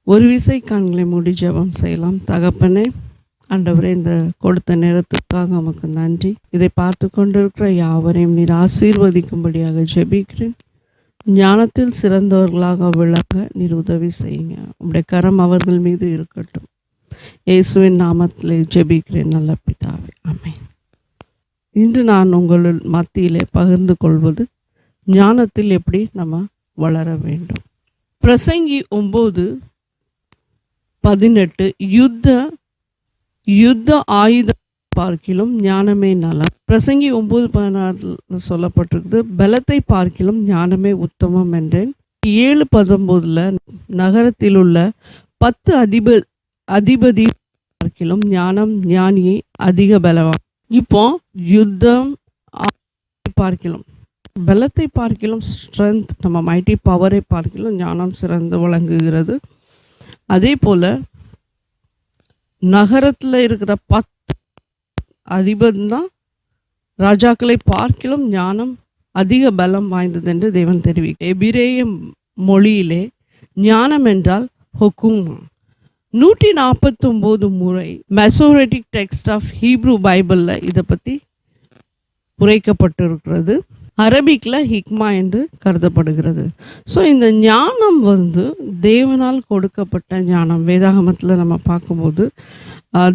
ஒரு விசை கண்களை மூடி ஜெபம் செய்யலாம். தகப்பனே, ஆண்டவரே, இந்த கொடுத்த நேரத்துக்காக உமக்கு நன்றி. இதை பார்த்து கொண்டிருக்கிற யாவரையும் நீர் ஆசீர்வதிக்கும்படியாக ஜெபிக்கிறேன். ஞானத்தில் சிறந்தவர்களாக விளங்க நீர் உதவி செய்யுங்க. உம்முடைய கரம் அவர்கள் மீது இருக்கட்டும். இயேசுவின் நாமத்திலே ஜெபிக்கிறேன் நல்ல பிதாவே, ஆமென். இன்று நான் உங்கள் மத்தியிலே பகிர்ந்து கொள்வது ஞானத்தில் எப்படி நம்ம வளர வேண்டும். பிரசங்கி 9:18 யுத்த ஆயுத பார்க்கிலும் ஞானமே நலம். பிரசங்கி 9:16 சொல்லப்பட்டிருக்குது, பலத்தை பார்க்கிலும் ஞானமே உத்தமம் என்றேன். 7:19 நகரத்தில் உள்ள 10 அதிபதி பார்க்கிலும் ஞானம் ஞானியை அதிக பலவான். இப்போ யுத்தம் பார்க்கிலும் பலத்தை பார்க்கிலும் ஸ்ட்ரென்த், நம்ம மைட்டி பவரை பார்க்கிலும் ஞானம் சிறந்து வழங்குகிறது. அதே போல் நகரத்தில் இருக்கிற 10 அதிபதிதான் ராஜாக்களை பார்க்கிலும் ஞானம் அதிக பலம் வாய்ந்தது என்று தேவன் தெரிவிக்க. எபிரேய மொழியிலே ஞானம் என்றால் ஹொக்கும். 149 முறை மெசோரெட்டிக் டெக்ஸ்ட் ஆஃப் ஹீப்ரூ பைபிளில் இதை பற்றி உரைக்கப்பட்டிருக்கிறது. அரபிக்கில் ஹிக்மா என்று கருதப்படுகிறது. ஸோ இந்த ஞானம் தேவனால் கொடுக்கப்பட்ட ஞானம். வேதாகமத்தில் நம்ம பார்க்கும்போது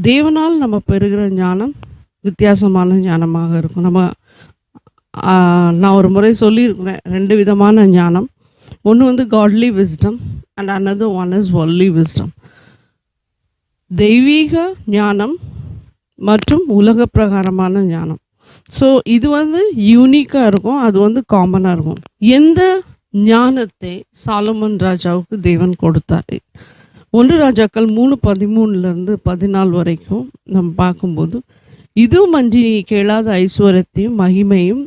தேவனால் நம்ம பெறுகிற ஞானம் வித்தியாசமான ஞானமாக இருக்கும். நான் ஒரு முறை சொல்லியிருக்கிறேன், 2 விதமான ஞானம். ஒன்று godly wisdom and another one is worldly wisdom. தெய்வீக ஞானம் மற்றும் உலக பிரகாரமான ஞானம். ஸோ இது யூனிக்காக இருக்கும், அது காமனாக இருக்கும். எந்த ஞானத்தை சாலமன் ராஜாவுக்கு தேவன் கொடுத்தார்? 1 ராஜாக்கள் 3:13-14 வரைக்கும் நம்ம பார்க்கும்போது, இதுவுமன்றி நீ கேளாத ஐஸ்வர்யத்தையும் மகிமையும்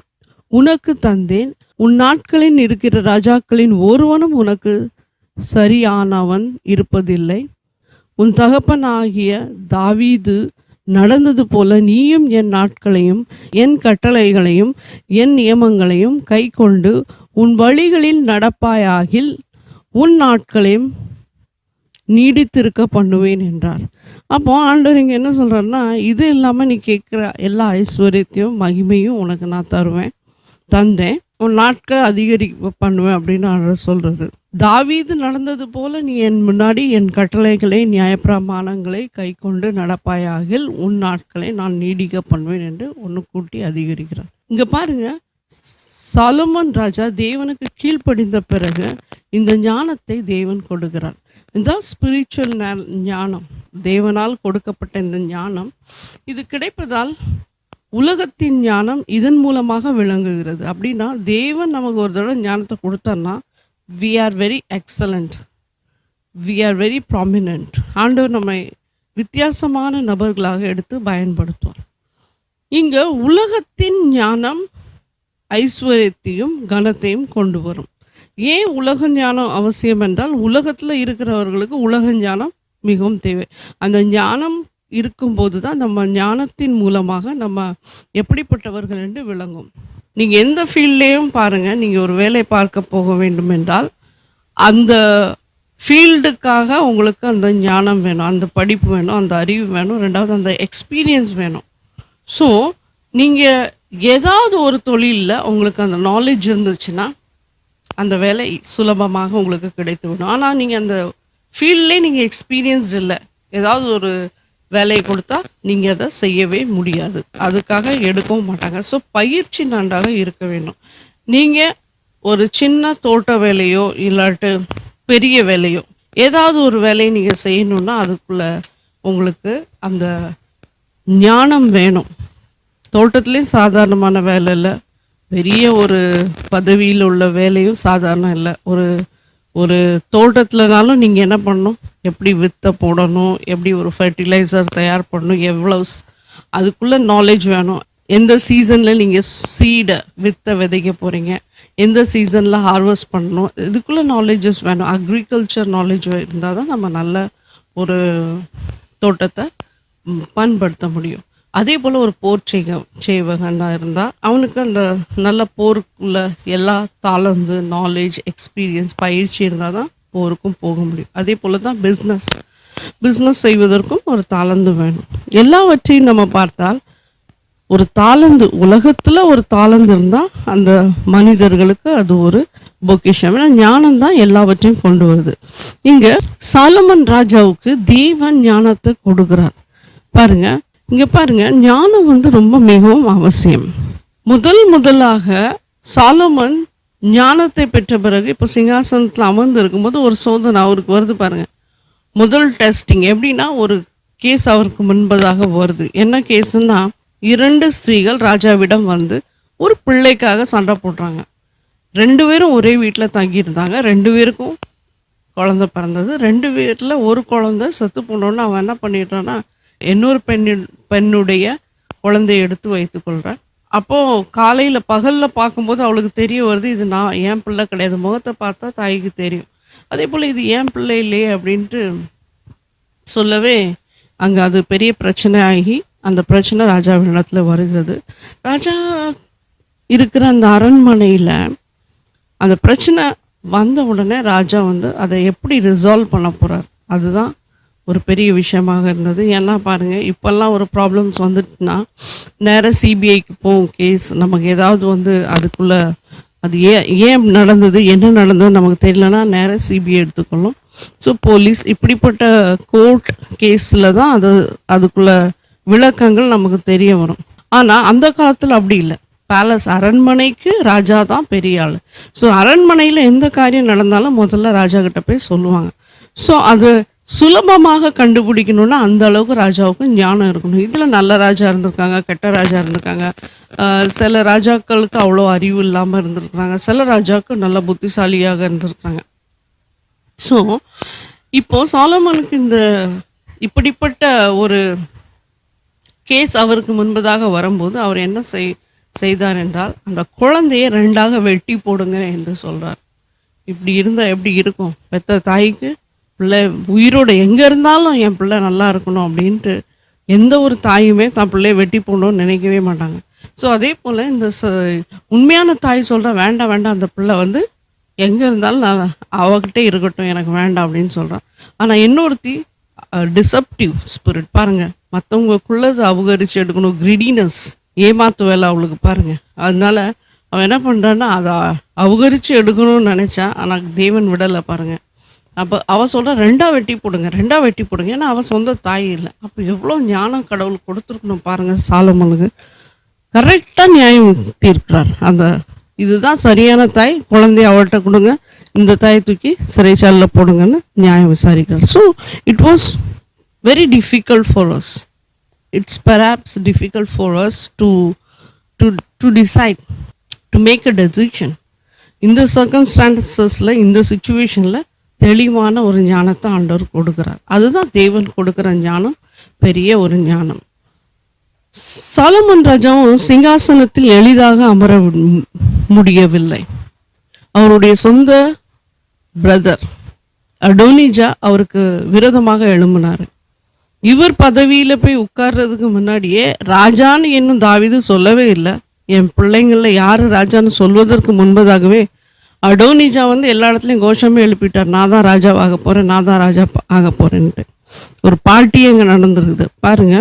உனக்கு தந்தேன். உன் நாட்களில் இருக்கிற ராஜாக்களின் ஒருவனும் உனக்கு சரியானவன் இருப்பதில்லை. உன் தகப்பனாகிய தாவீது நடந்தது போல நீயும் என் நாட்களையும் என் கட்டளைகளையும் என் நியமங்களையும் கை கொண்டு உன் வழிகளில் நடப்பாயாகில் உன் நாட்களையும் நீடித்திருக்க பண்ணுவேன் என்றார். அப்போ ஆண்டவர் இங்கே என்ன சொல்கிறாருன்னா, இது இல்லாமல் நீ கேட்குற எல்லா ஐஸ்வர்யத்தையும் மகிமையும் உனக்கு நான் தந்தேன், உன் நாட்களை அதிகரிக்க பண்ணுவேன் அப்படின்னு ஆண்டவர் சொல்கிறாரு. தாவீது நடந்தது போல நீ என் முன்னாடி என் கட்டளைகளை நியாயப்பிரமாணங்களை கை கொண்டு நடப்பாயாகில் உன் நாட்களை நான் நீடிக்க பண்ணுவேன் என்று ஒன்று கூட்டி அதிகரிக்கிறார். இங்கே பாருங்க, சாலமன் ராஜா தேவனுக்கு கீழ்ப்படிந்த பிறகு இந்த ஞானத்தை தேவன் கொடுக்கிறார். இந்த ஸ்பிரிச்சுவல் ஞானம், தேவனால் கொடுக்கப்பட்ட இந்த ஞானம், இது கிடைப்பதால் உலகத்தின் ஞானம் இதன் மூலமாக விளங்குகிறது. அப்படின்னா தேவன் நமக்கு ஒரு தடவை ஞானத்தை கொடுத்தார்னா we are very excellent, we are very prominent. ஆண்டவர் நம்மை வித்தியாசமான நபர்களாக எடுத்து பயன்படுத்துவார். இங்கே உலகத்தின் ஞானம் ஐஸ்வர்யத்தையும் கனத்தையும் கொண்டு வரும். ஏன் உலக ஞானம் அவசியம் என்றால், உலகத்தில் இருக்கிறவர்களுக்கு உலக ஞானம் மிகவும் தேவை. அந்த ஞானம் இருக்கும்போது தான் நம்ம ஞானத்தின் மூலமாக நம்ம எப்படிப்பட்டவர்கள் என்று விளங்கும். நீங்கள் எந்த ஃபீல்ட்லேயும் பாருங்கள், நீங்கள் ஒரு வேலை பார்க்க போக வேண்டும் என்றால் அந்த ஃபீல்டுக்காக உங்களுக்கு அந்த ஞானம் வேணும், அந்த படிப்பு வேணும், அந்த அறிவு வேணும், ரெண்டாவது அந்த எக்ஸ்பீரியன்ஸ் வேணும். ஸோ நீங்கள் ஏதாவது ஒரு தொழிலில் உங்களுக்கு அந்த நாலேஜ் இருந்துச்சுன்னா அந்த வேலை சுலபமாக உங்களுக்கு கிடைத்து விடும். ஆனால் நீங்கள் அந்த ஃபீல்ட்லேயே நீங்கள் எக்ஸ்பீரியன்ஸ்டு இல்லை, ஏதாவது ஒரு வேலையை கொடுத்தா நீங்கள் அதை செய்யவே முடியாது, அதுக்காக எடுக்கவும் மாட்டாங்க. ஸோ பயிற்சி நன்றாக இருக்க வேண்டும். நீங்கள் ஒரு சின்ன தோட்ட வேலையோ இல்லாட்டு பெரிய வேலையோ ஏதாவது ஒரு வேலையை நீங்கள் செய்யணுன்னா அதுக்குள்ளே உங்களுக்கு அந்த ஞானம் வேணும். தோட்டத்துலேயும் சாதாரணமான வேலை இல்லை, பெரிய ஒரு பதவியில் உள்ள வேலையும் சாதாரணம் இல்லை. ஒரு தோட்டத்தில்னாலும் நீங்கள் என்ன பண்ணணும், எப்படி வித்தை போடணும், எப்படி ஒரு ஃபர்டிலைசர் தயார் பண்ணணும், எவ்வளோ அதுக்குள்ளே நாலேஜ் வேணும். எந்த சீசனில் நீங்கள் சீடை வித்தை விதைக்க போகிறீங்க, எந்த சீசனில் ஹார்வெஸ்ட் பண்ணணும், இதுக்குள்ளே நாலேஜஸ் வேணும். அக்ரிகல்ச்சர் நாலேஜ் இருந்தால் தான் நம்ம நல்ல ஒரு தோட்டத்தை பண்படுத்த முடியும். அதே போல் ஒரு போர் செய்வகனாக இருந்தால் அவனுக்கு அந்த நல்ல போருக்குள்ள எல்லா தாளந்து நாலேஜ் எக்ஸ்பீரியன்ஸ் பயிற்சி இருந்தால் தான் போருக்கும் போக முடியும். அதே போல தான் பிஸ்னஸ் செய்வதற்கும் ஒரு தாளந்து வேணும். எல்லாவற்றையும் நம்ம பார்த்தால் ஒரு தாளந்து, உலகத்தில் ஒரு தாளந்து இருந்தால் அந்த மனிதர்களுக்கு அது ஒரு பொக்கிஷம். ஏன்னா ஞானம் தான் எல்லாவற்றையும் கொண்டு வருது. இங்கே சாலமன் ராஜாவுக்கு தேவன் ஞானத்தை கொடுக்குறார். பாருங்க, இங்கே பாருங்க, ஞானம் ரொம்ப மிகவும் அவசியம். முதலாக சாலமன் ஞானத்தை பெற்ற பிறகு இப்போ சிங்காசனத்தில் அமர்ந்து இருக்கும்போது ஒரு சோதனை அவருக்கு வருது பாருங்க. முதல் டெஸ்டிங் எப்படின்னா, ஒரு கேஸ் அவருக்கு முன்பதாக வருது. என்ன கேஸ்ன்னா, 2 ஸ்திரீகள் ராஜாவிடம் வந்து ஒரு பிள்ளைக்காக சண்டை போடுறாங்க. 2 பேரும் ஒரே வீட்டில் தங்கியிருந்தாங்க. 2 பேருக்கும் குழந்தை பிறந்தது. 2 பேரில் ஒரு குழந்தை செத்து போனோன்னு அவன் என்ன பண்ணிடுறான்னா, இன்னொரு பெண்ணுடைய குழந்தையை எடுத்து வைத்துக்கொள்கிறான். அப்போது காலையில் பகலில் பார்க்கும்போது அவளுக்கு தெரிய வருது, இது நான் என் பிள்ளை கிடையாது. முகத்தை பார்த்தா தாய்க்கு தெரியும். அதே போல் இது என் பிள்ளை இல்லையே அப்படின்ட்டு சொல்லவே அங்கே அது பெரிய பிரச்சனை ஆகி அந்த பிரச்சனை ராஜாவினிடத்தில் வருகிறது. ராஜா இருக்கிற அந்த அரண்மனையில் அந்த பிரச்சனை வந்த உடனே ராஜா அதை எப்படி ரிசால்வ் பண்ண போகிறார், அதுதான் ஒரு பெரிய விஷயமாக இருந்தது. ஏன்னா பாருங்கள், இப்போல்லாம் ஒரு ப்ராப்ளம்ஸ் வந்துட்டுனா நேராக சிபிஐக்கு போகும் கேஸ். நமக்கு ஏதாவது அதுக்குள்ளே அது ஏன் நடந்தது, என்ன நடந்தது நமக்கு தெரியலனா நேராக சிபிஐ எடுத்துக்கொள்ளும். ஸோ போலீஸ் இப்படிப்பட்ட கோர்ட் கேஸில் தான் அதுக்குள்ள விளக்கங்கள் நமக்கு தெரிய வரும். ஆனால் அந்த காலத்தில் அப்படி இல்லை. பேலஸ், அரண்மனைக்கு ராஜா தான் பெரிய ஆள். ஸோ அரண்மனையில் எந்த காரியம் நடந்தாலும் முதல்ல ராஜா கிட்ட போய் சொல்லுவாங்க. ஸோ அது சுலபமாக கண்டுபிடிக்கணும்னா அந்த அளவுக்கு ராஜாவுக்கு ஞானம் இருக்கணும். இதில் நல்ல ராஜா இருந்திருக்காங்க, கெட்ட ராஜா இருந்திருக்காங்க. சில ராஜாக்களுக்கு அவ்வளோ அறிவு இல்லாமல் இருந்திருக்காங்க, சில ராஜாவுக்கு நல்ல புத்திசாலியாக இருந்திருக்காங்க. ஸோ இப்போது சாலமனுக்கு இப்படிப்பட்ட ஒரு கேஸ் அவருக்கு முன்பதாக வரும்போது அவர் என்ன செய்தார் என்றால், அந்த குழந்தையை 2ஆக வெட்டி போடுங்க என்று சொல்கிறார். இப்படி இருந்தால் எப்படி இருக்கும்? பெத்த தாய்க்கு பிள்ளை உயிரோடு எங்கே இருந்தாலும் என் பிள்ளை நல்லா இருக்கணும் அப்படின்ட்டு எந்த ஒரு தாயுமே தான் பிள்ளையை வெட்டி போடணும்னு நினைக்கவே மாட்டாங்க. ஸோ அதே போல் இந்த உண்மையான தாய் சொல்கிற வேண்டாம் அந்த பிள்ளை எங்கே இருந்தாலும் நான் அவகிட்டே இருக்கட்டும், எனக்கு வேண்டாம் அப்படின்னு சொல்கிறான். ஆனால் இன்னொருத்தி டிசப்டிவ் ஸ்பிரிட் பாருங்கள், மற்றவங்களுக்குள்ளது அபகரித்து எடுக்கணும், கிரிடினஸ், ஏமாத்து வேலை அவளுக்கு பாருங்கள். அதனால அவன் என்ன பண்ணுறான்னா அதை அபகரித்து எடுக்கணும்னு நினச்சா, ஆனால் தேவன் விடலை பாருங்கள். அப்போ அவள் சொல்கிற 2ஆக வெட்டி போடுங்க. ஏன்னா அவள் சொந்த தாய் இல்லை. அப்போ எவ்வளோ ஞானம் கடவுள் கொடுத்துருக்கணும் பாருங்கள். சாலமனுக்கு கரெக்டாக நியாயம் தீர்க்கிறார். இதுதான் சரியான தாய், குழந்தைய அவள்கிட்ட கொடுங்க, இந்த தாயை தூக்கி சிறைச்சாலையில் போடுங்கன்னு நியாயம் விசாரிக்கிறார். So it was very difficult for us. It's perhaps difficult for us to decide, to make a decision. இந்த சர்க்கம்ஸ்டான்சஸில், இந்த சுச்சுவேஷனில் தெளிவான ஒரு ஞானத்தை ஆண்டவர் கொடுக்குறார். அதுதான் தேவன் கொடுக்குற ஞானம், பெரிய ஒரு ஞானம். சாலமன் ராஜாவும் சிங்காசனத்தில் எளிதாக அமர முடியவில்லை. அவருடைய சொந்த பிரதர் அடோனிஜா அவருக்கு விரோதமாக எழும்பினார். இவர் பதவியில் போய் உட்கார்றதுக்கு முன்னாடியே ராஜான்னு இன்னும் தாவீது சொல்லவே இல்லை. என் பிள்ளைங்களில் யார் ராஜான்னு சொல்வதற்கு முன்பதாகவே அடோனிஜா எல்லா இடத்துலையும் கோஷமே எழுப்பிட்டார், நான் தான் ராஜாவாக போகிறேன், நான் தான் ராஜா ஆக போகிறேன்ட்டு. ஒரு பார்ட்டி அங்கே நடந்துருக்குது பாருங்க.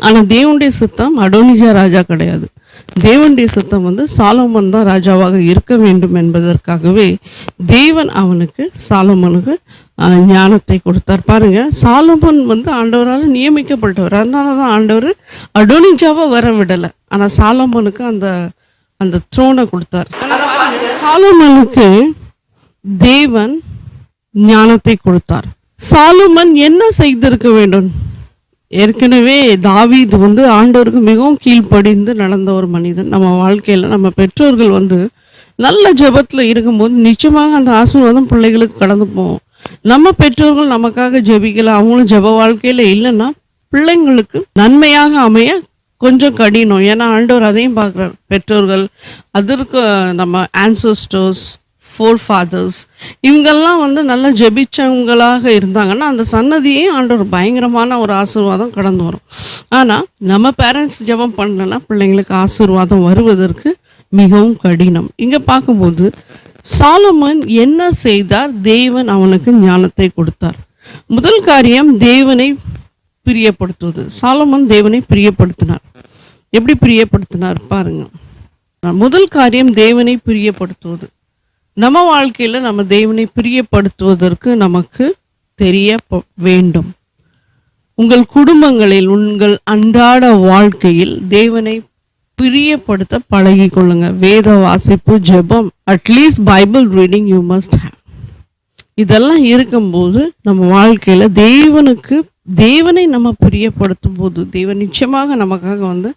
ஆனால் தேவனுடைய சித்தம் அடோனிஜா ராஜா கிடையாது. தேவனுடைய சித்தம் சாலமன் தான் ராஜாவாக இருக்க வேண்டும் என்பதற்காகவே தேவன் சாலமனுக்கு ஞானத்தை கொடுத்தார். பாருங்க, சாலமன் ஆண்டவரால் நியமிக்கப்பட்டவர். அதனால தான் ஆண்டவர் அடோனிஜாவை வர விடலை, ஆனால் சாலமனுக்கு அந்த த்ரோனை கொடுத்தார். சாலமனுக்கு தேவன் ஞானத்தை கொடுத்தார். சாலமன் என்ன செய்திருக்க வேண்டும்? ஏற்கனவே தாவீது ஆண்டவருக்கு மிகவும் கீழ்ப்படிந்து நடந்த ஒரு மனிதன். நம்ம வாழ்க்கையில் நம்ம பெற்றோர்கள் நல்ல ஜெபத்தில் இருக்கும்போது நிச்சயமாக அந்த ஆசீர்வாதம் பிள்ளைகளுக்கு கடந்து போவோம். நம்ம பெற்றோர்கள் நமக்காக ஜெபிக்கல, அவங்களும் ஜெப வாழ்க்கையில் இல்லைன்னா பிள்ளைங்களுக்கு நன்மையாக அமைய கொஞ்சம் கடினம். ஏன்னா ஆண்டவர் அதையும் பார்க்குறார். பெற்றோர்கள், அதற்கு நம்ம ஆன்சஸ்டர்ஸ், ஃபோர் ஃபாதர்ஸ், இவங்கெல்லாம் நல்லா ஜெபிச்சவங்களாக இருந்தாங்கன்னா அந்த சன்னதியையும் ஆண்டவர் பயங்கரமான ஒரு ஆசீர்வாதம் கடந்து வரும். ஆனால் நம்ம பேரண்ட்ஸ் ஜெபம் பண்ணலன்னா பிள்ளைங்களுக்கு ஆசீர்வாதம் வருவதற்கு மிகவும் கடினம். இங்கே பார்க்கும்போது சாலமன் என்ன செய்தார்? தேவன் அவனுக்கு ஞானத்தை கொடுத்தார். முதல் காரியம் தேவனை பிரியப்படுத்துவது. சாலமன் தேவனை பிரியப்படுத்தினார். எப்படி பிரியப்படுத்தினார் பாருங்க. முதல் காரியம் தேவனை பிரியப்படுத்துவது. நம்ம வாழ்க்கையில நம்ம தேவனை பிரியப்படுத்துவதற்கு நமக்கு தெரிய வேண்டும். உங்கள் குடும்பங்களில், உங்கள் அன்றாட வாழ்க்கையில் தேவனை பிரியப்படுத்த பழகி கொள்ளுங்க. வேத வாசிப்பு, ஜெபம், at least Bible reading you must have. இதெல்லாம் இருக்கும்போது நம்ம வாழ்க்கையில தேவனை நம்ம பிரியப்படுத்தும் போது தேவன் நிச்சயமாக நமக்காக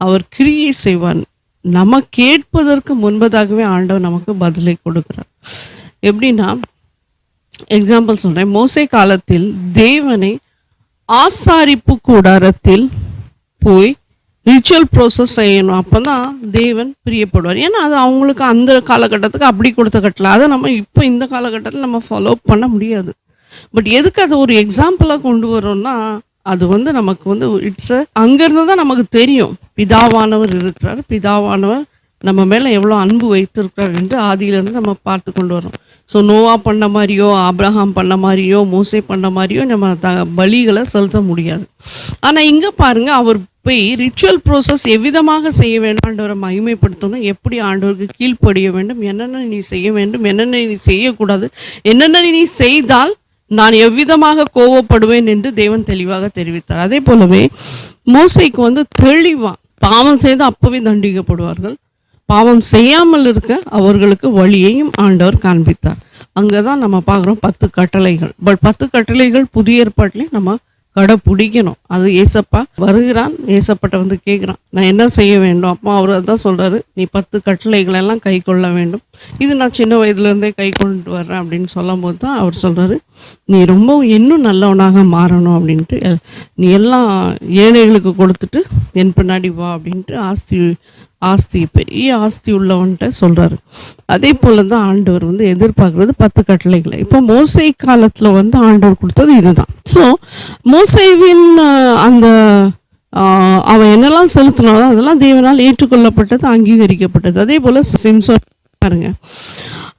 அவர் கிரியை செய்வார். நம்ம கேட்பதற்கு முன்பதாகவே ஆண்டவர் நமக்கு பதிலை கொடுக்கிறார். எப்படின்னா, எக்ஸாம்பிள் சொல்றேன். மோசே காலத்தில் தேவனை ஆசாரிப்பு கூடாரத்தில் போய் ரிச்சுவல் ப்ரோசஸ் செய்யணும். அப்போ தான் தேவன் பிரியப்படுவார். ஏன்னா அது அவங்களுக்கு அந்த காலகட்டத்துக்கு அப்படி கொடுத்த கட்டளை. அதை நம்ம இப்போ இந்த காலகட்டத்தில் நம்ம ஃபாலோ பண்ண முடியாது. பட் எதுக்கு அதை ஒரு எக்ஸாம்பிளாக கொண்டு வரோம்னா, அது நமக்கு இட்ஸ் அங்கேருந்து தான் நமக்கு தெரியும் பிதாவானவர் இருக்கிறார், பிதாவானவர் நம்ம மேலே எவ்வளோ அன்பு வைத்திருக்கிறார் என்று ஆதியிலேருந்து நம்ம பார்த்து கொண்டு வரோம். ஸோ நோவா பண்ண மாதிரியோ, ஆபிரகாம் பண்ண மாதிரியோ, மோசே பண்ண மாதிரியோ நம்ம பலிகளை செலுத்த முடியாது. ஆனால் இங்கே பாருங்க, அவர் போய் ரிச்சுவல் ப்ரோசஸ் எவ்விதமாக செய்ய வேண்டும், ஆண்டவரை மகிமைப்படுத்தணும், எப்படி ஆண்டவருக்கு கீழ்ப்படிய வேண்டும், என்னென்ன நீ செய்ய வேண்டும், என்னென்ன நீ செய்யக்கூடாது, என்னென்ன நீ செய்தால் நான் எவ்விதமாக கோவப்படுவேன் என்று தேவன் தெளிவாக தெரிவித்தார். அதே போலவே மோசைக்கு தெளிவாக பாவம் செய்து அப்பவே தண்டிக்கப்படுவார்கள், பாவம் செய்யாமல் இருக்க அவர்களுக்கு வழியையும் ஆண்டவர் காண்பித்தார். அங்கே தான் நம்ம பார்க்குறோம் 10 கட்டளைகள். பட் 10 கட்டளைகள் புதிய ஏற்பாட்டிலையும் நம்ம கடைப்பிடிக்கணும். அது ஏசப்பா வருகிறான், ஏசப்பட்ட கேட்குறான், நான் என்ன செய்ய வேண்டும்? அப்போ அவர் அதான் சொல்கிறாரு, நீ 10 கட்டளைகளெல்லாம் கை கொள்ள வேண்டும். இது நான் சின்ன வயதுலேருந்தே கை கொண்டு வர்றேன் அப்படின்னு சொல்லும் போது தான் அவர் சொல்கிறாரு, நீ ரொம்ப இன்னும் நல்லவனாக மாறணும் அப்படின்ட்டு, நீ எல்லாம் ஏழைகளுக்கு கொடுத்துட்டு என் பின்னாடி வா அப்படின்ட்டு ஆஸ்தி பெரிய ஆஸ்தி உள்ளவன்ட்ட சொல்கிறாரு. அதே போல் தான் ஆண்டவர் எதிர்பார்க்குறது 10 கட்டளைகளை. இப்போ மோசை காலத்தில் ஆண்டவர் கொடுத்தது இதுதான். ஸோ மோசேவின் அந்த அவன் என்னெல்லாம் செலுத்தினாலும் அதெல்லாம் தேவனால் ஏற்றுக்கொள்ளப்பட்டது, அங்கீகரிக்கப்பட்டது. அதே போல் சிம்சோன் பாருங்க,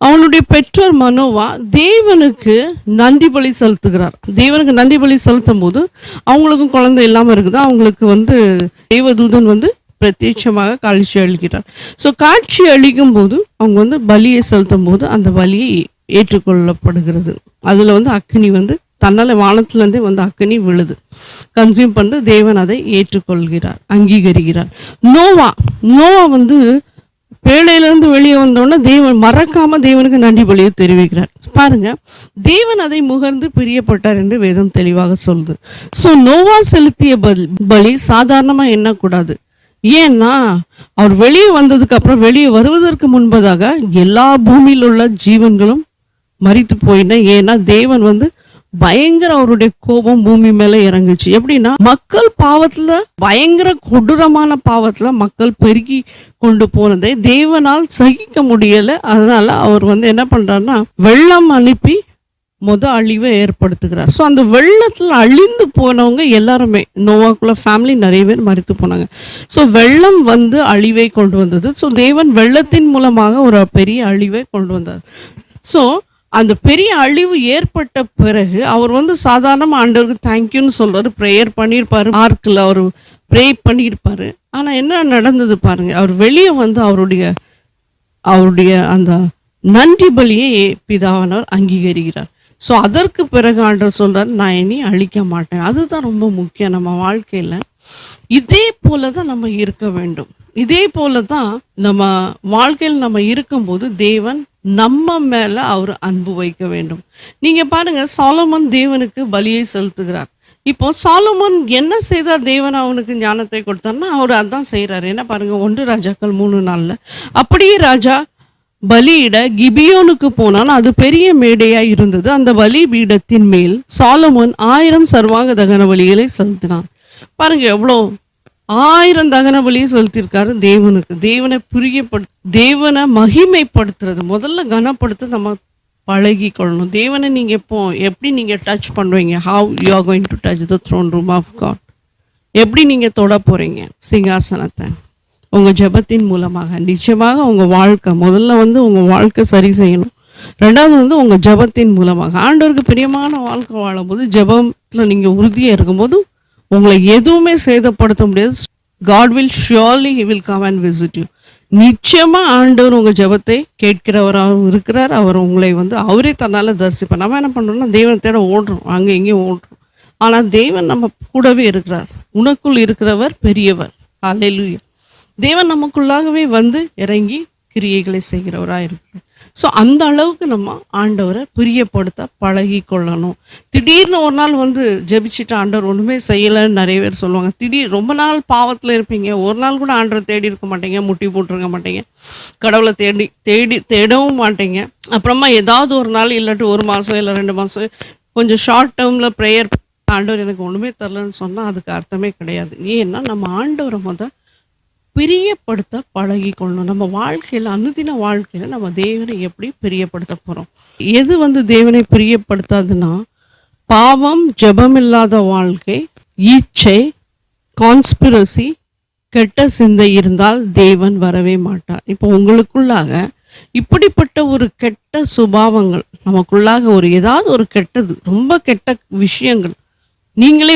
அவனுடைய பெற்றோர் மனோவா தேவனுக்கு நன்றி பலி செலுத்துகிறார். தேவனுக்கு நன்றி பலி செலுத்தும் போது அவங்களுக்கும் குழந்தை இல்லாமல் இருக்குது. அவங்களுக்கு தேவதூதன் பிரத்யட்சமாக காட்சி அளிக்கிறார். ஸோ காட்சி அளிக்கும் போது அவங்க பலியை செலுத்தும் போது அந்த பலியை ஏற்றுக்கொள்ளப்படுகிறது. அதில் அக்னி தன்னால் வானத்திலேருந்தே அக்னி விழுது, கன்சியூம் பண்ணி தேவன் அதை ஏற்றுக்கொள்கிறார், அங்கீகரிக்கிறார். நோவா பேழையிலிருந்து வெளியே வந்தோடனே தேவன் மறக்காம தேவனுக்கு நன்றி பலியை தெரிவிக்கிறார். பாருங்க, தேவன் அதை முகர்ந்து பிரியப்பட்டார் என்று வேதம் தெளிவாக சொல்லுது. ஸோ நோவா செலுத்திய பலி சாதாரணமாக எண்ணக்கூடாது. ஏன்னா அவர் வெளியே வந்ததுக்கு அப்புறம், வெளியே வருவதற்கு முன்பதாக எல்லா பூமியில் உள்ள ஜீவன்களும் மரித்து போயின. ஏன்னா தேவன் பயங்கர அவருடைய கோபம் பூமி மேல இறங்குச்சு. எப்படின்னா, மக்கள் பாவத்துல, பயங்கர கொடூரமான பாவத்துல மக்கள் பெருகி கொண்டு போனதை தேவனால் சகிக்க முடியல. அதனால அவர் என்ன பண்றாருன்னா, வெள்ளம் அனுப்பி அழிவை ஏற்படுத்துகிறார். ஸோ அந்த வெள்ளத்தில் அழிந்து போனவங்க எல்லாருமே, நோவாக்குள்ள ஃபேமிலி நிறைய பேர் மரித்து போனாங்க. ஸோ வெள்ளம் அழிவை கொண்டு வந்தது. ஸோ தேவன் வெள்ளத்தின் மூலமாக ஒரு பெரிய அழிவை கொண்டு வந்தார். ஸோ அந்த பெரிய அழிவு ஏற்பட்ட பிறகு அவர் சாதாரண ஆண்டவருக்கு தேங்க்யூன்னு சொல்றாரு, ப்ரேயர் பண்ணியிருப்பாரு, ஆர்க்கில் அவர் ப்ரே பண்ணியிருப்பாரு. ஆனால் என்ன நடந்தது பாருங்க, அவர் வெளியே அவருடைய அந்த நன்றி பலியை பிதாவானவர் அங்கீகரிக்கிறார். ஸோ அதற்கு பிறகு ஆண்டவர் சொல்றார், நான் இனி அழிக்க மாட்டேன். அதுதான் ரொம்ப முக்கியம் நம்ம வாழ்க்கையில். இதே போல தான் நம்ம இருக்க வேண்டும். இதே போல தான் நம்ம வாழ்க்கையில் நம்ம இருக்கும்போது தேவன் நம்ம மேல அவர் அன்பு வைக்க வேண்டும். நீங்க பாருங்க, சாலமன் தேவனுக்கு பலியை செலுத்துகிறார். இப்போ சாலமன் என்ன செய்தார்? தேவன் அவனுக்கு ஞானத்தை கொடுத்தார்னா அவர் அதான் செய்யறாரு. என்ன பாருங்க, 1 ராஜாக்கள் 3:4, அப்படியே ராஜா பலியிட கிபியோனுக்கு போனான். அது பெரிய மேடையா இருந்தது. அந்த பலி பீடத்தின் மேல் சாலமன் 1000 சர்வாங்க தகன பலிகளை செலுத்தினான். பாருங்க, எவ்வளோ 1000 தகன பலியை செலுத்தியிருக்காரு தேவனுக்கு. தேவனை மகிமைப்படுத்துறது, முதல்ல கனப்படுத்த நம்ம பழகி கொள்ளணும். தேவனை நீங்க எப்படி நீங்க டச் பண்ணுவீங்க? How you are going to touch the throne room of God? எப்படி நீங்க தொட போறீங்க சிங்காசனத்தை? உங்கள் ஜெபத்தின் மூலமாக. நிச்சயமாக உங்கள் வாழ்க்கை முதல்ல வந்து உங்கள் வாழ்க்கை சரி செய்யணும். ரெண்டாவது வந்து உங்கள் ஜெபத்தின் மூலமாக. ஆண்டவருக்கு பிரியமான வாழ்க்கை வாழும்போது ஜெபத்தில் நீங்கள் உறுதியாக இருக்கும்போது உங்களை எதுவுமே சேதப்படுத்த முடியாது. God will surely he will come and visit you. நிச்சயமா ஆண்டவர் உங்கள் ஜெபத்தை கேட்கிறவராகவும் இருக்கிறார். அவர் உங்களை வந்து அவரே தன்னால் தரிசிப்பார். நம்ம என்ன பண்ணுறோம்னா தேவனை தேட ஓடுறோம், அங்கே இங்கேயும் ஓடுறோம். ஆனால் தேவன் நம்ம கூடவே இருக்கிறார். உனக்குள் இருக்கிறவர் பெரியவர். ஹல்லேலூயா. தேவன் நமக்குள்ளாகவே வந்து இறங்கி கிரியைகளை செய்கிறவராக இருக்கிறார். ஸோ அந்த அளவுக்கு நம்ம ஆண்டவரை பிரியப்படுத்த பழகி கொள்ளணும். திடீர்னு ஒரு நாள் வந்து ஜெபிச்சுட்டு ஆண்டவர் ஒன்றுமே செய்யலைன்னு நிறைய பேர் சொல்லுவாங்க. ரொம்ப நாள் பாவத்தில் இருப்பீங்க, ஒரு நாள் கூட ஆண்டவரை தேடி இருக்க மாட்டீங்க, முட்டி போட்டிருக்க மாட்டீங்க, கடவுளை தேடவும் மாட்டீங்க. அப்புறமா ஏதாவது ஒரு நாள் இல்லாட்டி 1 மாதம் இல்லை 2 மாதம் கொஞ்சம் ஷார்ட் டேர்மில் ப்ரேயர் ஆண்டவர் எனக்கு ஒன்றுமே தரலன்னு சொன்னால் அதுக்கு அர்த்தமே கிடையாது. ஏன்னா நம்ம ஆண்டவரை பிரியப்படுத்த பழகி கொள்ளணும். நம்ம வாழ்க்கையில் அனுதின வாழ்க்கையில் நம்ம தேவனை எப்படி பிரியப்படுத்த போகிறோம்? எது வந்து தேவனை பிரியப்படுத்தாதுன்னா பாவம், ஜெபம் இல்லாத வாழ்க்கை, ஈச்சை, கான்ஸ்பிரசி, கெட்ட சிந்தை இருந்தால் தேவன் வரவே மாட்டார். இப்போ உங்களுக்குள்ளாக இப்படிப்பட்ட ஒரு கெட்ட சுபாவங்கள் நமக்குள்ளாக ஏதாவது ஒரு கெட்டது, ரொம்ப கெட்ட விஷயங்கள் நீங்களே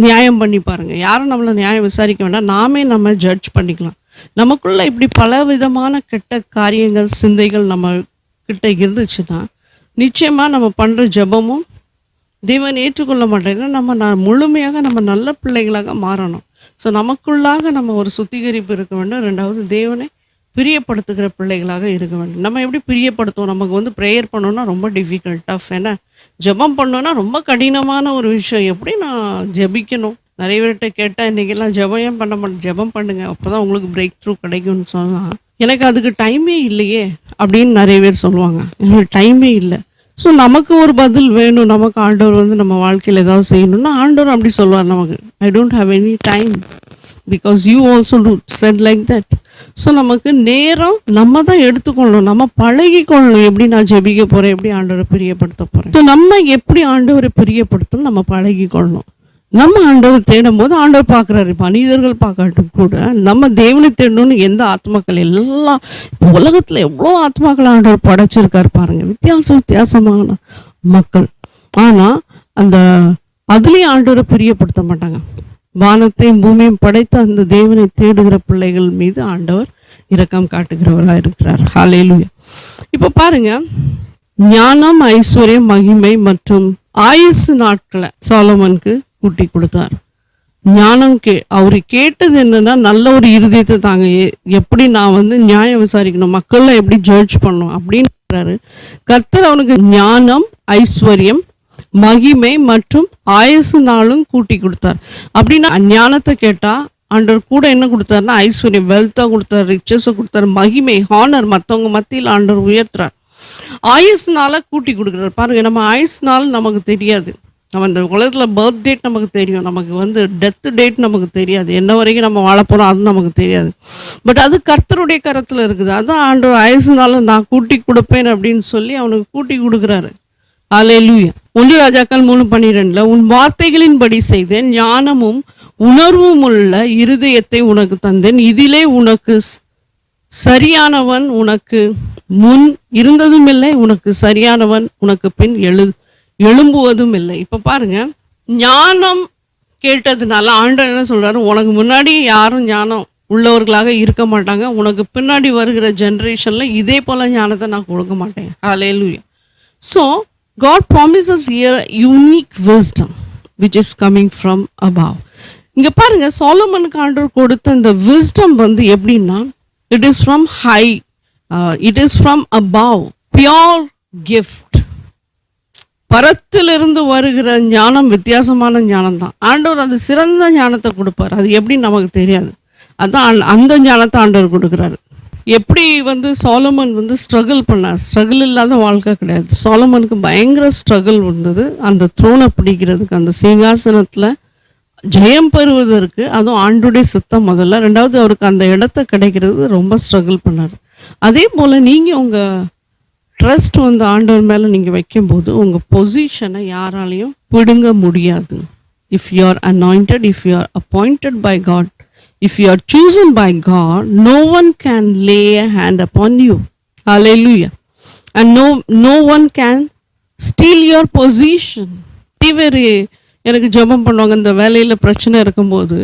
நியாயம் பண்ணி பாருங்கள். யாரும் நம்மளை நியாயம் விசாரிக்க வேண்டாம், நாமே நம்ம ஜட்ஜ் பண்ணிக்கலாம். நமக்குள்ள இப்படி பல விதமான கெட்ட காரியங்கள், சிந்தைகள் நம்ம கிட்ட இருந்துச்சுன்னா நிச்சயமாக நம்ம பண்ணுற ஜெபமும் தேவன் ஏற்றுக்கொள்ள மாட்டேன்னா நம்ம முழுமையாக நம்ம நல்ல பிள்ளைகளாக மாறணும். ஸோ நமக்குள்ளாக நம்ம ஒரு சுத்திகரிப்பு இருக்க வேண்டும். ரெண்டாவது தேவனை பிரியப்படுத்துகிற பிள்ளைகளாக இருக்க வேண்டும். நம்ம எப்படி பிரியப்படுத்துவோம்? நமக்கு வந்து ப்ரேயர் பண்ணோன்னா ரொம்ப டிஃபிகல்ட், டஃப். ஏன்னா ஜெபம் பண்ணோன்னா ரொம்ப கடினமான ஒரு விஷயம். எப்படி நான் ஜெபிக்கணும்? நிறைய பேர்கிட்ட கேட்டால் இன்றைக்கெல்லாம் ஜெபம் ஏன் பண்ண மாட்டேன், ஜெபம் பண்ணுங்க அப்போ தான் உங்களுக்கு பிரேக் த்ரூ கிடைக்கும்னு சொன்னால் எனக்கு அதுக்கு டைமே இல்லையே அப்படின்னு நிறைய பேர் சொல்லுவாங்க. எனக்கு டைமே இல்லை. ஸோ நமக்கு ஒரு பதில் வேணும். நமக்கு ஆண்டவர் வந்து நம்ம வாழ்க்கையில் ஏதாவது செய்யணும்னா ஆண்டவர் அப்படி சொல்லுவார் நமக்கு, I don't have any time because you also too said like that. So நமக்கு நேரம் நம்ம தான் எடுத்துக்கொள்ளணும், நம்ம பழகிக்கொள்ளணும். எப்படி நான் ஜெபிக்க போகிறேன், எப்படி ஆண்டவரை பிரியப்படுத்த போகிறேன். ஸோ நம்ம எப்படி ஆண்டவரை பிரியப்படுத்தணும் நம்ம பழகிக்கொள்ளணும். நம்ம ஆண்டவர் தேடும் போது ஆண்டவர் பார்க்குறாரு. மனிதர்கள் பார்க்கட்டும் கூட நம்ம தேவனை தேடணும்னு எந்த ஆத்மாக்கள் எல்லாம் இப்போ உலகத்தில் எவ்வளோ ஆத்மாக்கள் ஆண்டவர் படைச்சிருக்காரு பாருங்கள், வித்தியாசமான மக்கள். ஆனால் அதுலேயும் ஆண்டவரை பிரியப்படுத்த மாட்டாங்க. வானத்தையும் பூமியும் படைத்த அந்த தேவனை தேடுகிற பிள்ளைகள் மீது ஆண்டவர் இரக்கம் காட்டுகிறவராக இருக்கிறார். ஹல்லேலூயா. இப்போ பாருங்க, ஞானம், ஐஸ்வர்யம், மகிமை மற்றும் ஆயுசு நாட்களை சாலமோனுக்கு கூட்டி கொடுத்தார். ஞானம் அவரு கேட்டது என்னன்னா நல்ல ஒரு இருதயத்தை தாங்க, எப்படி நான் வந்து நியாயம் விசாரிக்கணும், மக்கள்லாம் எப்படி ஜட்ஜ் பண்ணணும் அப்படின்னு கர்த்தர் அவனுக்கு ஞானம், ஐஸ்வர்யம், மகிமை மற்றும் ஆயுசு நாளும் கூட்டி கொடுத்தார். அப்படின்னா ஞானத்தை கேட்டா ஆண்டவர் கூட என்ன கொடுத்தாருன்னா ஐஸ்வர்யம், வெல்த்தை கொடுத்தார், ரிச்சஸை கொடுத்தார், மகிமை, ஹானர், மற்றவங்க மத்தியில் ஆண்டவர் உயர்த்துறார். ஆயுசு நாளை கூட்டி கொடுக்குறார். பாருங்க, நம்ம ஆயுசு நாள் நமக்கு தெரியாது. நம்ம இந்த உலகத்தில் பர்த் டேட் நமக்கு தெரியும், நமக்கு வந்து டெத் டேட் நமக்கு தெரியாது, என்ன வரைக்கும் நம்ம வாழ போகிறோம் அது நமக்கு தெரியாது. பட் அது கர்த்தருடைய கரத்தில் இருக்குது. அதான் ஆண்டவர் ஆயுசு நாளை நான் கூட்டி கொடுப்பேன் அப்படின்னு சொல்லி அவனுக்கு கூட்டி கொடுக்குறாரு. ஹல்லேலூயா. 1 ராஜாக்கள் 3:12 உன் வார்த்தைகளின்படி செய்தேன், ஞானமும் உணர்வும் உள்ள இருதயத்தை உனக்கு தந்தேன், இதிலே உனக்கு சரியானவன் உனக்கு முன் இருந்ததும் இல்லை, உனக்கு சரியானவன் உனக்கு பின் எழும்புவதும் இல்லை. இப்போ பாருங்க, ஞானம் கேட்டதுனால ஆண்டவர் என்ன சொல்றாரு, உனக்கு முன்னாடி யாரும் ஞானம் உள்ளவர்களாக இருக்க மாட்டாங்க, உனக்கு பின்னாடி வருகிற ஜென்ரேஷன்ல இதே போல ஞானத்தை நான் கொடுக்க மாட்டேன். Hallelujah. So God promises here unique wisdom which is coming from above. இங்க பாருங்க, சாலமோனுக்கு ஆண்டவர் கொடுத்த இந்த விஸ்டம் வந்து எப்படின்னா it is from high, it is from above, pure gift. பரத்திலிருந்து வருகிற ஞானம் வித்தியாசமான ஞானம் தான். ஆண்டவர் அது சிறந்த ஞானத்தை கொடுப்பார். அது எப்படி நமக்கு தெரியாது. அதான் அந்த ஞானத்தை ஆண்டவர் கொடுக்குறாரு. எப்படி வந்து சாலமோன் வந்து ஸ்ட்ரகிள் பண்ணார், ஸ்ட்ரகிள் இல்லாத வாழ்க்கை கிடையாது. சாலமோனுக்கு பயங்கர ஸ்ட்ரகிள் இருந்தது அந்த த்ரோனை பிடிக்கிறதுக்கு, அந்த சிங்காசனத்தில் ஜெயம் பெறுவதற்கு. அதுவும் ஆண்டுடைய சித்தம் முதல்ல, ரெண்டாவது அவருக்கு அந்த இடத்த கிடைக்கிறது ரொம்ப ஸ்ட்ரகிள் பண்ணார். அதே போல் நீங்கள் உங்கள் ட்ரஸ்ட் வந்து ஆண்டவர் மேலே நீங்கள் வைக்கும்போது உங்கள் பொசிஷனை யாராலையும் பிடுங்க முடியாது. If you are anointed, if you are appointed by God, If you are chosen by God, no one can lay a hand upon you. Hallelujah. And no one can steal your position. இவர் எனக்கு ஜெபம் பண்ணுவாங்க இந்த வேலையில் பிரச்சனை இருக்கும்போது.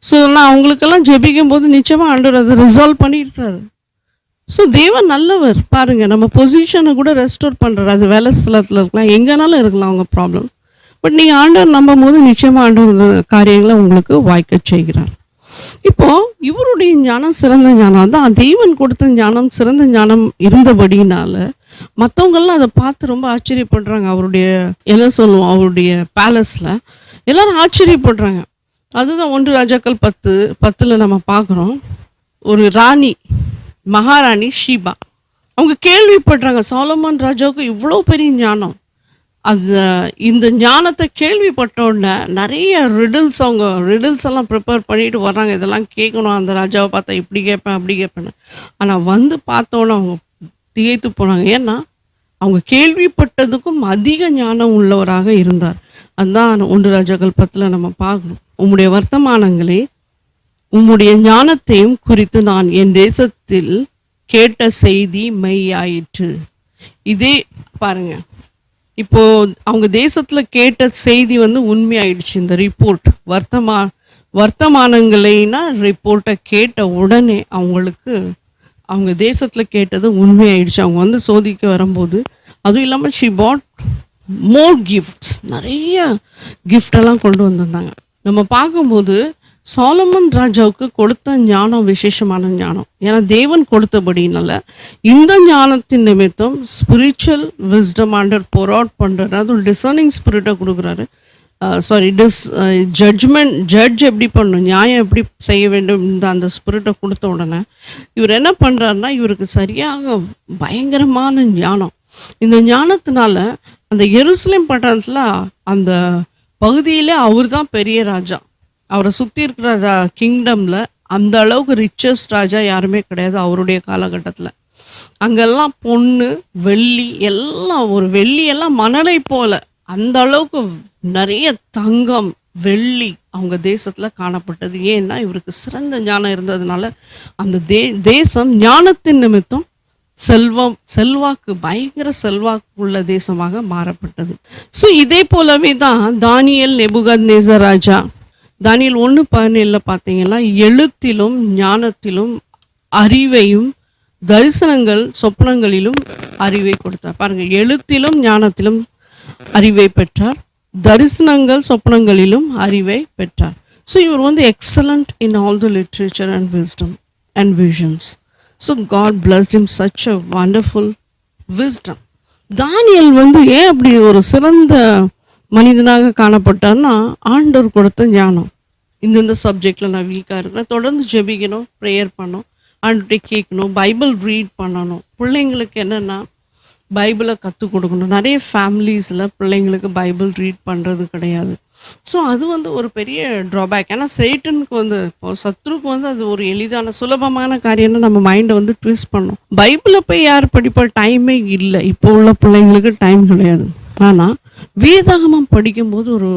So நான் அவங்களுக்கெல்லாம் ஜெபிக்கும் போது நிச்சயமாக ஆண்டவர் அதை ரிசால்வ் பண்ணிட்டாரு. ஸோ தேவன் நல்லவர். பாருங்கள், நம்ம பொசிஷனை கூட ரெஸ்டோர் பண்ணுறாரு. அது வேலை ஸ்தலத்தில் இருக்கலாம், எங்கேனாலும் இருக்கலாம் அவங்க ப்ராப்ளம். பட் நீங்கள் ஆண்டவர் நம்பும் போது நிச்சயமாக ஆண்டவர் காரியங்களை உங்களுக்கு வாய்க்க செய்கிறார். இப்போது இவருடைய ஞானம் சிறந்த ஞானம் தான். தெய்வன் கொடுத்த ஞானம் சிறந்த ஞானம் இருந்தபடினால மற்றவங்கெல்லாம் அதை பார்த்து ரொம்ப ஆச்சரியப்படுறாங்க. அவருடைய என்ன சொல்லுவோம், அவருடைய பேலஸில் எல்லாரும் ஆச்சரியப்படுறாங்க. அதுதான் 1 ராஜாக்கள் 10 நம்ம பார்க்குறோம். ஒரு ராணி, மகாராணி ஷீபா, அவங்க கேள்விப்படுறாங்க சாலமோன் ராஜாவுக்கு இவ்வளோ பெரிய ஞானம். அது இந்த ஞானத்தை கேள்விப்பட்ட உடனே நிறைய அவங்க ரிடில்ஸ் எல்லாம் ப்ரிப்பேர் பண்ணிட்டு வர்றாங்க. இதெல்லாம் கேட்கணும், அந்த ராஜாவை பார்த்தா இப்படி கேட்பேன் அப்படி கேட்பேன்னு. ஆனால் வந்து பார்த்தோன்னே அவங்க திகைத்து போனாங்க. ஏன்னா அவங்க கேள்விப்பட்டதுக்கும் அதிக ஞானம் உள்ளவராக இருந்தார். அதுதான் 1 ராஜாக்கள் 10 நம்ம பார்க்கணும். உம்முடைய வர்த்தமானங்களே, உம்முடைய ஞானத்தையும் குறித்து நான் என் தேசத்தில் கேட்ட செய்தி மெய்யாயிற்று. இதே பாருங்க, இப்போ அவங்க தேசத்துல கேட்ட செய்தி வந்து உண்மையாயிடுச்சு. இந்த ரிப்போர்ட் வர்த்தமானங்களைனா ரிப்போர்ட்டை கேட்ட உடனே அவங்களுக்கு அவங்க தேசத்துல கேட்டது உண்மையாயிடுச்சு. அவங்க வந்து சோதிக்க வரும்போது அதுவும் இல்லாமல் ஷி பாட் மோர் கிஃப்ட்ஸ், நிறைய கிஃப்டெல்லாம் கொண்டு வந்திருந்தாங்க. நம்ம பார்க்கும்போது சாலமன் ராஜாவுக்கு கொடுத்த ஞானம் விசேஷமான ஞானம். ஏன்னா தேவன் கொடுத்தபடினால இந்த ஞானத்தின் நிமித்தம் ஸ்பிரிச்சுவல் விஸ்டம் ஆண்டர் போர் அவுட் பண்ணுறாரு. அதுவும் டிசர்னிங் ஸ்பிரிட்டை கொடுக்குறாரு. ஜட்ஜ் எப்படி பண்ணணும், நியாயம் எப்படி செய்ய வேண்டும், இந்த அந்த ஸ்பிரிட்டை கொடுத்த உடனே இவர் என்ன பண்ணுறாருன்னா இவருக்கு சரியாக பயங்கரமான ஞானம். இந்த ஞானத்தினால அந்த எருசலேம் பட்டணத்தில் அந்த பகுதியிலே அவர் தான் பெரிய ராஜா. அவரை சுற்றி இருக்கிற கிங்டமில் அந்த அளவுக்கு ரிச்சஸ்ட் ராஜா யாருமே கிடையாது அவருடைய காலகட்டத்தில். அங்கெல்லாம் பொண்ணு வெள்ளி எல்லாம், ஒரு வெள்ளி எல்லாம் மணலை போல, அந்த அளவுக்கு நிறைய தங்கம் வெள்ளி அவங்க தேசத்தில் காணப்பட்டது. ஏன்னா இவருக்கு சிறந்த ஞானம் இருந்ததுனால அந்த தேசம் ஞானத்தின் நிமித்தம் செல்வாக்கு பயங்கர செல்வாக்கு உள்ள தேசமாக மாறப்பட்டது. ஸோ இதே போலவே தான் தானியேல் நேபுகாத்நேசர் ராஜா, தானியேல் 1:17 பார்த்தீங்கன்னா எழுத்திலும் ஞானத்திலும் அறிவையும் தரிசனங்கள் சொப்பனங்களிலும் அறிவை கொடுத்தார். பாருங்க, எழுத்திலும் ஞானத்திலும் அறிவை பெற்றார், தரிசனங்கள் சொப்பனங்களிலும் அறிவை பெற்றார். ஸோ இவர் வந்து excellent in all the literature and wisdom and visions. So God blessed him such a wonderful wisdom. தானியேல் வந்து ஏன் அப்படி ஒரு சிறந்த மனிதனாக காணப்பட்டார்னா ஆண்டவர் கொடுத்த ஞானம். இந்த சப்ஜெக்டில் நான் வீக்காக இருக்கிறேன், தொடர்ந்து ஜெபிக்கணும், ப்ரேயர் பண்ணணும், ஆண்டவர்கிட்ட கேட்கணும், பைபிள் ரீட் பண்ணணும். பிள்ளைங்களுக்கு என்னென்னா பைபிளை கற்றுக் கொடுக்கணும். நிறைய ஃபேமிலிஸில் பிள்ளைங்களுக்கு பைபிள் ரீட் பண்ணுறது கிடையாது. ஸோ அது வந்து ஒரு பெரிய ட்ராபேக். ஏன்னா சேட்டனுக்கு வந்து இப்போ சத்ருக்கு வந்து அது ஒரு எளிதான சுலபமான காரியம்னு நம்ம மைண்டை வந்து ட்விஸ்ட் பண்ணோம். பைபிளை போய் யார் படிப்பா, டைமே இல்லை, இப்போ உள்ள பிள்ளைங்களுக்கு டைம் கிடையாது. ஆனால் வேதாகமம் படிக்கும்போது ஒரு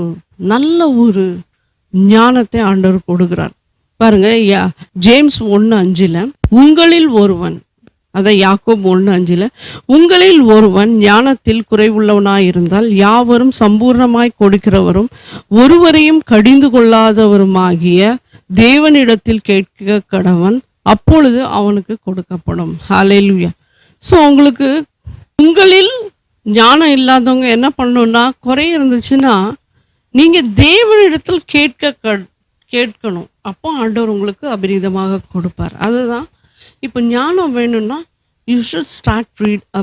நல்ல ஒரு ஞானத்தை ஆண்டவர் கொடுக்கிறார். பாருங்க, ஜேம்ஸ் 1:5 உங்களில் ஒருவன், அதை யாக்கோபு 1:5 உங்களில் ஒருவன் ஞானத்தில் குறைவுள்ளவனாயிருந்தால் யாவரும் சம்பூர்ணமாய் கொடுக்கிறவரும் ஒருவரையும் கடிந்து கொள்ளாதவருமாகிய தேவனிடத்தில் கேட்க கடவன், அப்பொழுது அவனுக்கு கொடுக்கப்படும். ஹல்லேலூயா. ஸோ உங்களுக்கு உங்களில் ஞானம் இல்லாதவங்க என்ன பண்ணணும்னா, குறை இருந்துச்சுன்னா நீங்கள் தேவனிடத்தில் கேட்கணும். அப்போ ஆண்டவர் உங்களுக்கு அபரிதமாக கொடுப்பார். அதுதான் இப்போ ஞானம் வேணும்னா you should start read a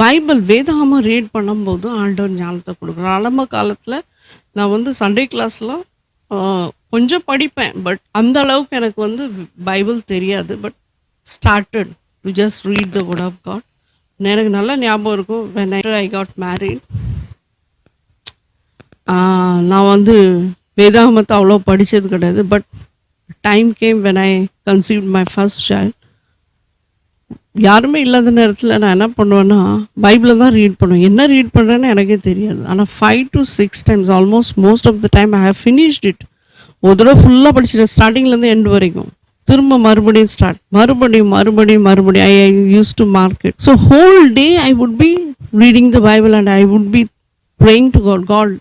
Bible வேதாகமம் ரீட் பண்ணும்போது ஆண்டவர் ஞானத்தை கொடுக்குறார். ஆரம்ப காலத்தில் நான் வந்து சண்டே கிளாஸில் கொஞ்சம் படிப்பேன், பட் அந்த அளவுக்கு எனக்கு வந்து பைபிள் தெரியாது. But started to just read the word of God. எனக்கு நல்ல ஞாபகம் இருக்கும், when I got married, நான் வந்து வேதாகமத்தை அவ்வளோ படித்தது கிடையாது. But time game when I conceived my first child. யாருமே இல்லாத நேரத்தில் நான் என்ன பண்ணுவேன்னா பைபிளை தான் ரீட் பண்ணுவேன். என்ன ரீட் பண்ணுறேன்னு எனக்கே தெரியாது. ஆனால் 5 to 6 times almost most of the time I have finished it. ஒரு தடவை ஃபுல்லாக படிச்சுட்டேன், ஸ்டார்டிங்லேருந்து எண்ட் வரைக்கும். திரும்ப மறுபடியும் ஸ்டார்ட், மறுபடியும் I use to market. So whole day I would be reading the Bible and I would be praying to God.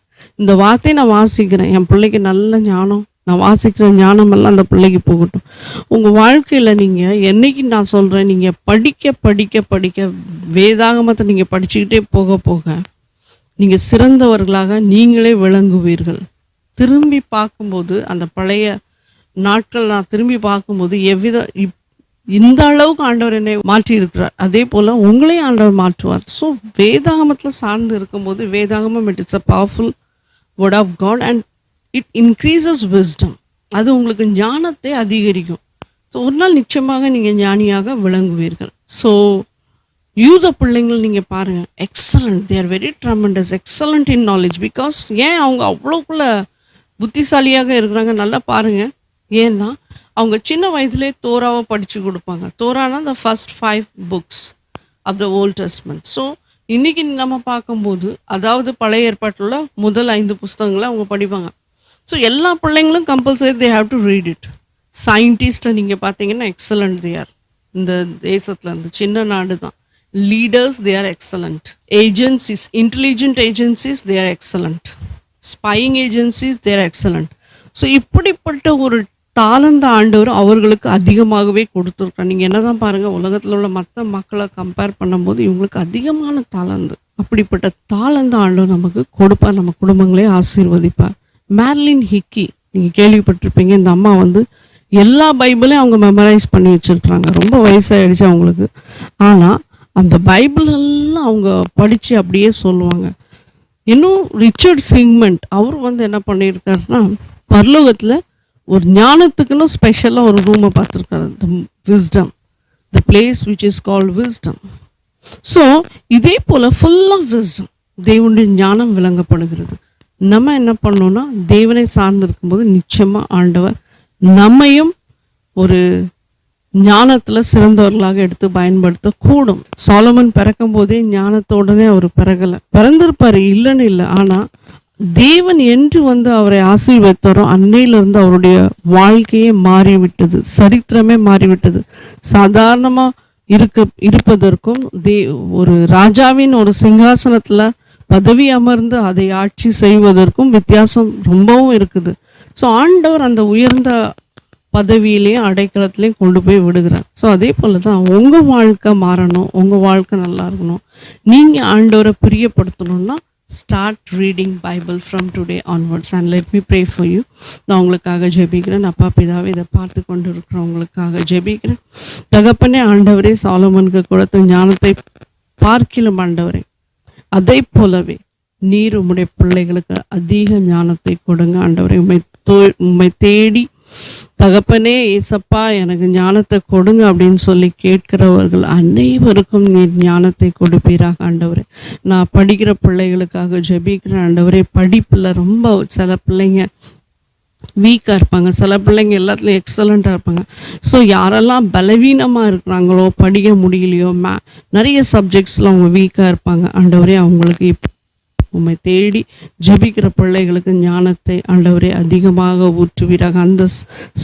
இந்த வார்த்தையை நான் வாசிக்கிறேன், என் பிள்ளைக்கு நல்ல ஞானம், நான் வாசிக்கிற ஞானமெல்லாம் அந்த பிள்ளைக்கு போகட்டும். உங்கள் வாழ்க்கையில் நீங்கள் என்னைக்கு நான் சொல்கிறேன், நீங்கள் படிக்க படிக்க படிக்க வேதாகமத்தை நீங்கள் படிச்சுக்கிட்டே போக போக நீங்கள் சிறந்தவர்களாக நீங்களே விளங்குவீர்கள். திரும்பி பார்க்கும்போது அந்த பழைய நாட்கள் நான் திரும்பி பார்க்கும்போது இந்த அளவுக்கு ஆண்டவர் என்னை மாற்றி இருக்கிறார், அதே போல் உங்களையும் ஆண்டவர் மாற்றுவார். ஸோ வேதாகமத்தில் சார்ந்து இருக்கும்போது வேதாகமம் it is a powerful word of God and it increases wisdom. அது உங்களுக்கு ஞானத்தை அதிகரிக்கும். ஸோ ஒரு நாள் நிச்சயமாக நீங்கள் ஞானியாக விளங்குவீர்கள். ஸோ யூத பிள்ளைங்கள் நீங்கள் பாருங்கள், excellent, they are very tremendous, excellent in knowledge. Because ஏன் அவங்க அவ்வளோக்குள்ள புத்திசாலியாக இருக்கிறாங்க நல்லா பாருங்கள். ஏன்னா அவங்க சின்ன வயதுலேயே தோராவை படித்து கொடுப்பாங்க. தோரானா the first 5 books of the Old Testament. So இன்றைக்கி நம்ம பார்க்கும்போது அதாவது பழைய ஏற்பாட்டில் முதல் 5 புஸ்தகங்களை அவங்க படிப்பாங்க. ஸோ எல்லா பிள்ளைங்களும் compulsory they have to read it. சயின்டிஸ்ட்டை நீங்கள் பார்த்தீங்கன்னா எக்ஸலண்ட் தே ஆர். இந்த தேசத்தில் இருந்து சின்ன நாடு தான். Leaders they are excellent. Agencies, intelligent agencies they are excellent. Spying agencies they're excellent. So இப்படிப்பட்ட ஒரு தாளந்த ஆண்டவர் அவர்களுக்கு அதிகமாகவே கொடுத்துருக்காங்க. நீங்கள் என்ன தான் பாருங்கள், உலகத்தில் உள்ள மற்ற மக்களை கம்பேர் பண்ணும்போது இவங்களுக்கு அதிகமான தாளந்து. அப்படிப்பட்ட தாளந்த ஆண்டவர் நமக்கு கொடுப்பார், நம்ம குடும்பங்களே ஆசீர்வதிப்பார். மேர்லின் ஹிக்கி நீங்கள் கேள்விப்பட்டிருப்பீங்க. இந்த அம்மா எல்லா பைபிளையும் அவங்க மெமரைஸ் பண்ணி வச்சுருக்குறாங்க. ரொம்ப வயசாகிடுச்சு அவங்களுக்கு. ஆனால் அந்த பைபிள் எல்லாம் அவங்க படித்து அப்படியே சொல்லுவாங்க. இன்னும் ரிச்சர்ட் சிங்மெண்ட் அவர் என்ன பண்ணியிருக்காருன்னா, பரலோகத்தில் ஒரு ஞானத்துக்குன்னு ஸ்பெஷலாக ஒரு ரூமை பார்த்துருக்காரு. த wisdom, the place which is called wisdom. So இதே போல் ஃபுல் ஆஃப் விஸ்டம், தேவனுடைய ஞானம் விளங்கப்படுகிறது. நம்ம என்ன பண்ணோன்னா, தேவனை சார்ந்து இருக்கும்போது நிச்சயமாக ஆண்டவர் நம்மையும் ஒரு ஞானத்தில் சிறந்தவர்களாக எடுத்து பயன்படுத்த கூடும். சாலமன் பிறக்கும் போதே ஞானத்தோடனே அவர் பிறந்திருப்பார், இல்லைன்னு இல்லை. ஆனால் தேவன் என்று அவரை ஆசீர்வதித்தாரோ அன்னையிலிருந்து அவருடைய வாழ்க்கையே மாறிவிட்டது, சரித்திரமே மாறிவிட்டது. சாதாரணமாக இருப்பதற்கும் ஒரு ராஜாவின் ஒரு சிங்காசனத்தில் பதவி அமர்ந்து அதை ஆட்சி செய்வதற்கும் வித்தியாசம் ரொம்பவும் இருக்குது. ஸோ ஆண்டவர் அந்த உயர்ந்த பதவியிலையும் அடைக்கலத்திலையும் கொண்டு போய் விடுகிறார். ஸோ அதே போல் தான் உங்கள் வாழ்க்கை மாறணும், உங்கள் வாழ்க்கை நல்லா இருக்கணும், நீங்கள் ஆண்டவரை பிரியப்படுத்தணும்னா start reading Bible from today onwards and let me pray for you. நான் உங்களுக்காக ஜெபிக்கிறேன். அப்பா பிதாவே, இதை பார்த்து கொண்டு இருக்கிறவங்களுக்காக ஜெபிக்கிறேன். தகப்பனே, ஆண்டவரே, சாலமனுக்கு கொடுத்த ஞானத்தை பார்க்கிலும் ஆண்டவரே, அதை போலவே நீர் உம்முடைய பிள்ளைகளுக்கு அதிக ஞானத்தை கொடுங்க ஆண்டவரே. உம்மை தேடி தகப்பனே ஏசப்பா எனக்கு ஞானத்தை கொடுங்க அப்படின்னு சொல்லி கேட்கிறவர்கள் அனைவருக்கும் நீர் ஞானத்தை கொடுப்பீராக ஆண்டவரே. நான் படிக்கிற பிள்ளைகளுக்காக ஜெபிக்கிறேன் ஆண்டவரே. படிப்பில் ரொம்ப சில பிள்ளைங்க வீக்காக இருப்பாங்க, சில பிள்ளைங்க எல்லாத்துலேயும் எக்ஸலண்ட்டாக இருப்பாங்க. ஸோ யாரெல்லாம் பலவீனமாக இருக்கிறாங்களோ, படிக்க முடியலையோ, நிறைய சப்ஜெக்ட்ஸில் அவங்க வீக்காக இருப்பாங்க ஆண்டவரே, அவங்களுக்கு உம்மை தேடி ஜெபிக்கிற பிள்ளைகளுக்கு ஞானத்தை ஆண்டவரே அதிகமாக ஊற்றுவீராக. அந்த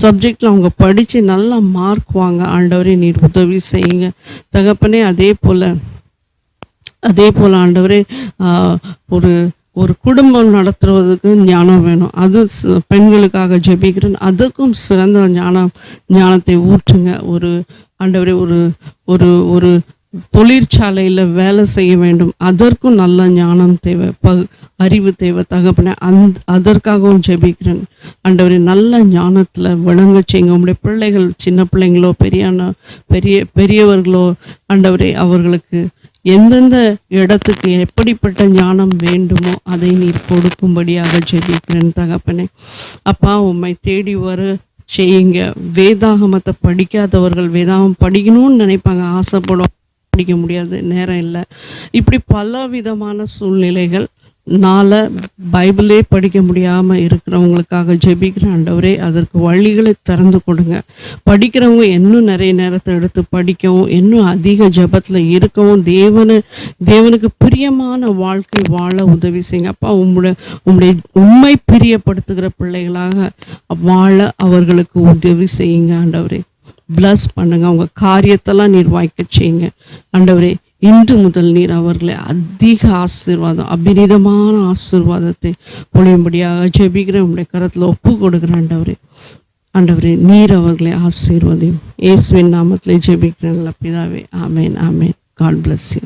சப்ஜெக்டில் அவங்க படித்து நல்லா மார்க் வாங்க ஆண்டவரே நீர் உதவி செய்யுங்க தகப்பனே. அதே போல் ஆண்டவரே, ஒரு குடும்பம் நடத்துவதற்கு ஞானம் வேணும். அது பெண்களுக்காக ஜெபிக்கிறேன், அதுக்கும் சிறந்த ஞானத்தை ஊற்றுங்க. ஆண்டவரே, ஒரு தொழிற்சாலையில் வேலை செய்ய வேண்டும், அதற்கும் நல்ல ஞானம் தேவை, அறிவு தேவை தகப்பனே. அதற்காகவும் ஜெபிக்கிறேன் ஆண்டவரே. நல்ல ஞானத்தில் விளங்க செய்யுங்க உங்களுடைய பிள்ளைகள், சின்ன பிள்ளைங்களோ பெரியவர்களோ ஆண்டவரே, அவர்களுக்கு எந்தெந்த இடத்துக்கு எப்படிப்பட்ட ஞானம் வேண்டுமோ அதை நீர் கொடுக்கும்படியாக ஜெபிக்கிறேன் தகப்பனே. அப்பா, உம்மை தேடி வர செய்யுங்க. வேதாகமத்தை படிக்காதவர்கள் வேதாகம் படிக்கணும்னு நினைப்பாங்க, ஆசைப்படும், படிக்க முடியாது, நேரம் இல்லை. இப்படி பல விதமான சூழ்நிலைகள் பைபிளே படிக்க முடியாமல் இருக்கிறவங்களுக்காக ஜெபிக்கிறேன் ஆண்டவரே. அதற்கு வழிகளை திறந்து கொடுங்க. படிக்கிறவங்க இன்னும் நிறைய நேரத்தை எடுத்து படிக்கவும், இன்னும் அதிக ஜெபத்தில் இருக்கவும், தேவனுக்கு பிரியமான வாழ்க்கை வாழ உதவி செய்யுங்க அப்பா. உம்முடைய உண்மை பிரியப்படுத்துகிற பிள்ளைகளாக வாழ அவர்களுக்கு உதவி செய்யுங்க ஆண்டவரே. பிளஸ் பண்ணுங்க. அவங்க காரியத்தெல்லாம் நீர் வாய்க்க செய்யுங்க ஆண்டவரே. இன்று முதல் நீர் அவர்களை அதிக ஆசீர்வாதம், அபிரிதமான ஆசீர்வாதத்தை பொழியும்படியாக ஜெபிக்கிற உங்களுடைய கரத்தில் ஒப்பு கொடுக்குற ஆண்டவரே நீர் அவர்களை ஆசீர்வதியும். இயேசுவின் நாமத்திலே ஜெபிக்கிற நல்ல பிதாவே. Amen amen. God bless you.